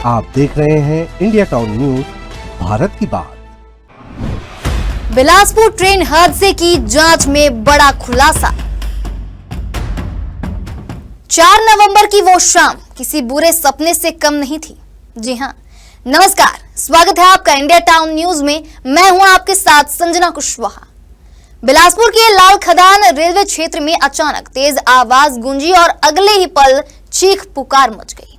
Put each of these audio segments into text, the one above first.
आप देख रहे हैं इंडिया टाउन न्यूज, भारत की बात। बिलासपुर ट्रेन हादसे की जांच में बड़ा खुलासा। 4 नवंबर की वो शाम किसी बुरे सपने से कम नहीं थी। जी हां, नमस्कार, स्वागत है आपका इंडिया टाउन न्यूज में। मैं हूं आपके साथ संजना कुशवाहा। बिलासपुर के लाल खदान रेलवे क्षेत्र में अचानक तेज आवाज गूंजी और अगले ही पल चीख पुकार मच गई।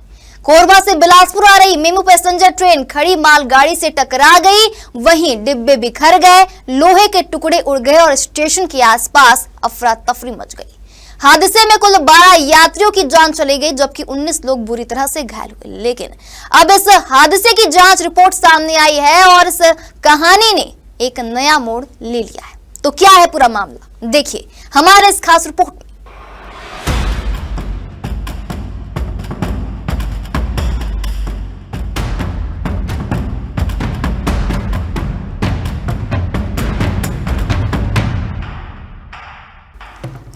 कोरबा से बिलासपुर आ रही मेमू पैसेंजर ट्रेन खड़ी मालगाड़ी से टकरा गई। वहीं डिब्बे बिखर गए, लोहे के टुकड़े उड़ गए और स्टेशन के आसपास अफरा तफरी मच गई। हादसे में कुल 12 यात्रियों की जान चली गई, जबकि 19 लोग बुरी तरह से घायल हुए। लेकिन अब इस हादसे की जांच रिपोर्ट सामने आई है और इस कहानी ने एक नया मोड़ ले लिया है। तो क्या है पूरा मामला, देखिए हमारे इस खास रिपोर्ट में।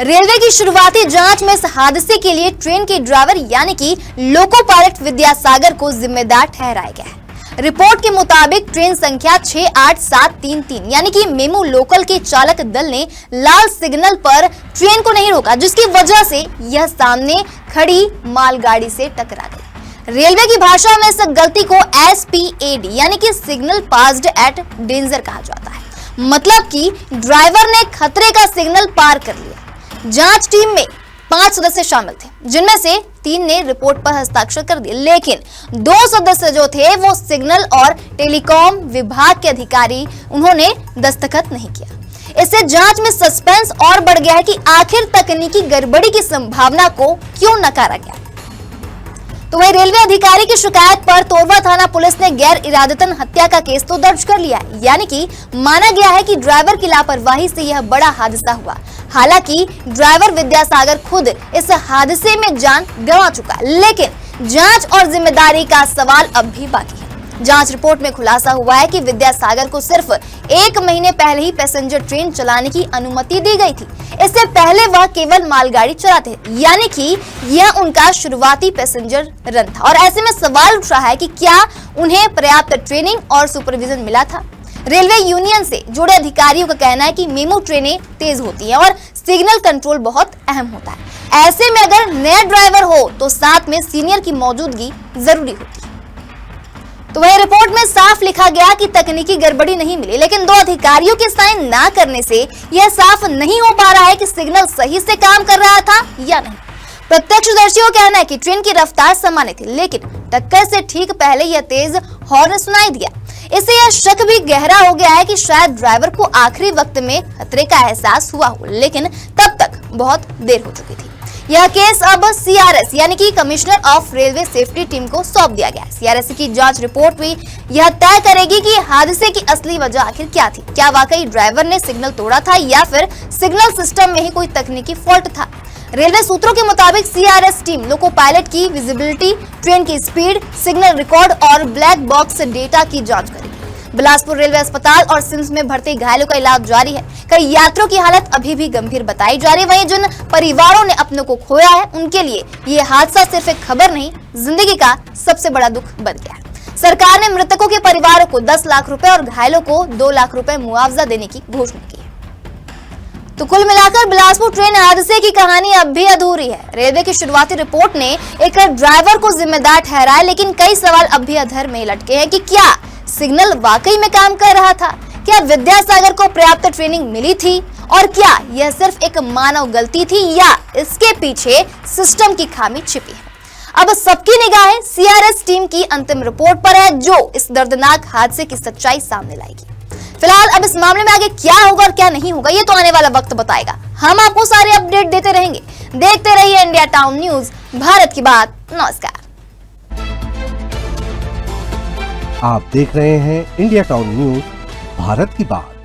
रेलवे की शुरुआती जांच में इस हादसे के लिए ट्रेन के ड्राइवर यानी कि लोको पायलट विद्यासागर को जिम्मेदार ठहराया गया है। रिपोर्ट के मुताबिक ट्रेन संख्या 68733 यानी कि मेमू लोकल के चालक दल ने लाल सिग्नल पर ट्रेन को नहीं रोका, जिसकी वजह से यह सामने खड़ी मालगाड़ी से टकरा गई। रेलवे की भाषा में इस गलती को SPAD यानी कि सिग्नल पास्ड एट डेंजर कहा जाता है। मतलब कि ड्राइवर ने खतरे का सिग्नल पार कर लिया। जांच टीम में 5 सदस्य शामिल थे, जिनमें से 3 ने रिपोर्ट पर हस्ताक्षर कर दिए, लेकिन 2 सदस्य जो थे वो सिग्नल और टेलीकॉम विभाग के अधिकारी, उन्होंने दस्तखत नहीं किया। इससे जांच में सस्पेंस और बढ़ गया है कि आखिर तकनीकी गड़बड़ी की संभावना को क्यों नकारा गया। तो वही रेलवे अधिकारी की शिकायत पर तोरवा थाना पुलिस ने गैर इरादतन हत्या का केस तो दर्ज कर लिया है, यानी कि माना गया है कि ड्राइवर की लापरवाही से यह बड़ा हादसा हुआ। हालांकि ड्राइवर विद्यासागर खुद इस हादसे में जान गंवा चुका, लेकिन जांच और जिम्मेदारी का सवाल अब भी बाकी है। जांच रिपोर्ट में खुलासा हुआ है कि विद्यासागर को सिर्फ 1 महीने पहले ही पैसेंजर ट्रेन चलाने की अनुमति दी गई थी। इससे पहले वह केवल मालगाड़ी चलाते थे, यानी कि यह उनका शुरुआती पैसेंजर रन था। और ऐसे में सवाल उठ रहा है कि क्या उन्हें पर्याप्त ट्रेनिंग और सुपरविजन मिला था। रेलवे यूनियन से जुड़े अधिकारियों का कहना है कि मेमू ट्रेनें तेज होती हैं और सिग्नल कंट्रोल बहुत अहम होता है। ऐसे में अगर नया ड्राइवर हो तो साथ में सीनियर की मौजूदगी जरूरी होती है। तो वह रिपोर्ट में साफ लिखा गया कि तकनीकी गड़बड़ी नहीं मिली, लेकिन 2 अधिकारियों के साइन ना करने से यह साफ नहीं हो पा रहा है कि सिग्नल सही से काम कर रहा था या नहीं। प्रत्यक्षदर्शियों का कहना है कि ट्रेन की रफ्तार सामान्य थी, लेकिन टक्कर से ठीक पहले यह तेज हॉर्न सुनाई दिया। इससे यह शक भी गहरा हो गया है कि शायद ड्राइवर को आखिरी वक्त में खतरे का एहसास हुआ हो, लेकिन तब तक बहुत देर हो चुकी थी। यह केस अब CRS यानी कि commissioner of railway safety team को सौंप दिया गया है। CRS की जांच रिपोर्ट भी यह तय करेगी कि हादसे की असली वजह आखिर क्या थी। क्या वाकई ड्राइवर ने सिग्नल तोड़ा था या फिर सिग्नल सिस्टम में ही कोई तकनीकी फॉल्ट था। रेलवे सूत्रों के मुताबिक CRS टीम लोको पायलट की विजिबिलिटी, ट्रेन की स्पीड, सिग्नल रिकॉर्ड और ब्लैक बॉक्स डेटा की जांच करेगी। बिलासपुर रेलवे अस्पताल और सिम्स में भर्ती घायलों का इलाज जारी है। कई यात्रियों की हालत अभी भी गंभीर बताई जा रही है। वहीं जिन परिवारों ने अपनों को खोया है, उनके लिए ये हादसा सिर्फ एक खबर नहीं, जिंदगी का सबसे बड़ा दुख बन गया है। सरकार ने मृतकों के परिवारों को 10 लाख रुपए और घायलों को 2 लाख रुपए मुआवजा देने की घोषणा की है। तो कुल मिलाकर बिलासपुर ट्रेन हादसे की कहानी अब भी अधूरी है। रेलवे की शुरुआती रिपोर्ट ने एक ड्राइवर को जिम्मेदार ठहराया, लेकिन कई सवाल अब भी अधर में लटके हैं कि क्या सिग्नल वाकई में काम कर रहा था, क्या विद्यासागर को पर्याप्त ट्रेनिंग मिली थी, और क्या यह सिर्फ एक मानव गलती थी या इसके पीछे सिस्टम की खामी छिपी है। अब सबकी निगाहें CRS टीम की अंतिम रिपोर्ट पर है, जो इस दर्दनाक हादसे की सच्चाई सामने लाएगी। फिलहाल अब इस मामले में आगे क्या होगा और क्या नहीं होगा, ये तो आने वाला वक्त बताएगा। हम आपको सारे अपडेट देते रहेंगे। देखते रहिए इंडिया टाउन न्यूज, भारत की बात। नमस्कार। आप देख रहे हैं इंडिया टाउन न्यूज, भारत की बात।